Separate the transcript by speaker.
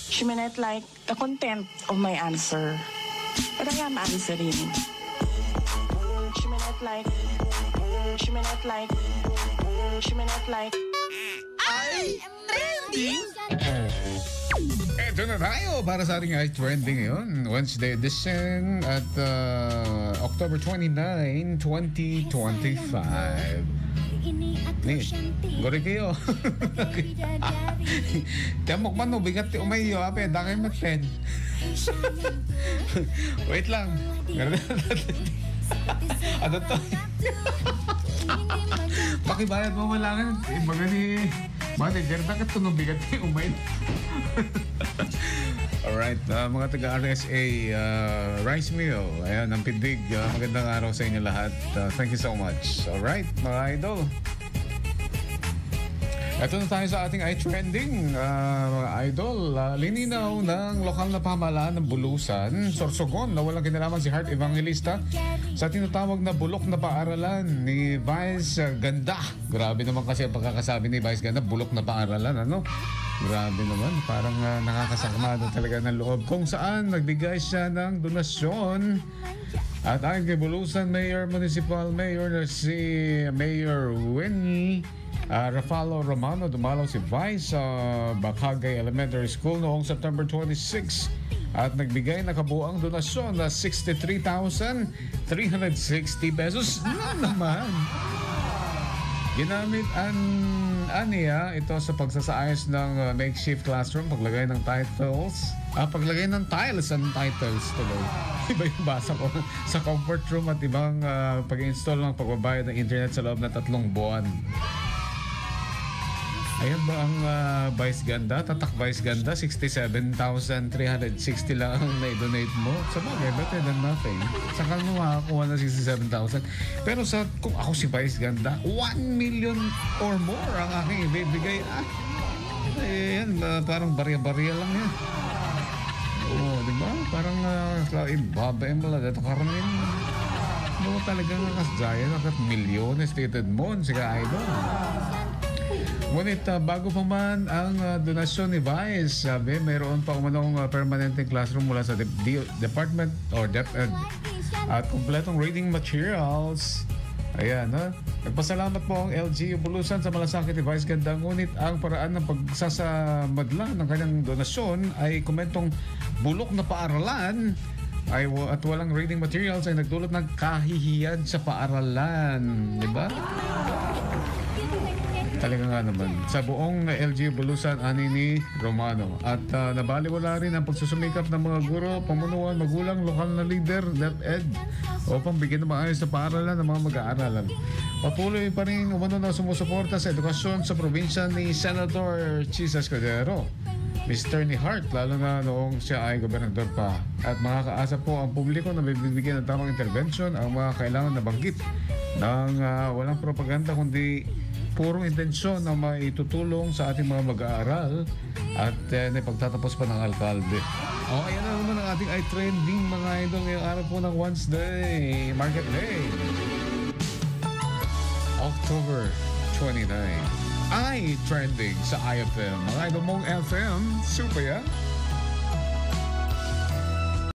Speaker 1: She may not like the content of my answer, but I am answering. She may not like, she may not like, she may not like.
Speaker 2: I am trending!
Speaker 3: Ito na tayo para sa ating iTrending ngayon. Wednesday edition at October 29, 2025. Ni, gori kayo. Tiamok man no, bigat ti umayo. Ape, dakay mag-10. Wait lang. Ano to? Pakibayad mo malangan. Ibaga ni manager, bakit ito no, bigat ti umayo? Alright, mga taga-RSA Rice Mill, ayan, ang pindig. Magandang araw sa inyo lahat. Thank you so much. Alright, mga idol. Ito na tayo sa ating iTrending, mga idol. Lininaw ng lokal na pamahalaan ng Bulusan, Sorsogon, na walang kinalaman si Heart Evangelista sa tinatawag na bulok na paaralan ni Vice Ganda. Grabe naman kasi ang pagkakasabi ni Vice Ganda, bulok na paaralan, ano? Grabe naman, parang nakakasakma na talaga ng loob. Kung saan nagbigay siya ng donasyon. At ayon kay Bulusan Municipal Mayor na si Mayor Winnie Rafalo Romano, dumalaw si Vice sa Bakagay Elementary School noong September 26 at nagbigay na kabuang donasyon na 63,360 pesos na naman. Ginamit aniya ito sa pagsasaayos ng makeshift classroom, paglagay ng titles, paglagay ng tiles and titles tuloy. Iba yung basa ko sa comfort room at ibang pag-install ng pagbabayad ng internet sa loob ng 3 buwan. Ayan ba ang Vice Ganda? Tatak Vice Ganda, 67,360 lang ang na-donate mo. Sa bagay, better than nothing. Saka mo makakuha na 67,000. Pero kung ako si Vice Ganda, 1 million or more ang aking ibibigay. Ayan, parang barya-barya lang yan. Oo, di ba? Parang ibabain mo lang. Ito karamin. Ano talaga nakasdaya? Nakat milyones stated mo. Sige, idol. Ngunit bago pa man ang donasyon ni Vice, sabi mayroon pa umanong permanenteng classroom mula sa Department or DepEd at kompletong reading materials. Ayan, ha? Nagpasalamat po ang LGU Bulusan sa malasakit ni Vice Ganda. Ngunit ang paraan ng pagsasamadla ng kanyang donasyon ay komentong bulok na paaralan at walang reading materials ay nagdulot ng kahihiyan sa paaralan. Diba? Talaga nga naman. Sa buong LGU Bulusan, ani ni Romano. At nabaliwala rin ang pagsusumikap ng mga guro, pamunuan, magulang, lokal na leader, DepEd upang bigyan ng maayos na paaralan ng mga mag-aaralan. Patuloy pa rin umano na sumusuporta sa edukasyon sa probinsya ni Senator Chis Escudero, Mr. ni Hart, lalo na noong siya ay gobernador pa. At makakaasa po ang publiko na bibigyan ng tamang intervention ang mga kailangan na banggit ng walang propaganda kundi purong intensyon na maitutulong sa ating mga mag-aaral at pagtatapos pa ng alkalde. Ayan na naman ang ating iTrending, mga idol, ngayong araw po ng Wednesday, Market Day, October 29. iTrending sa IFM. Mga idol mong FM, super yan.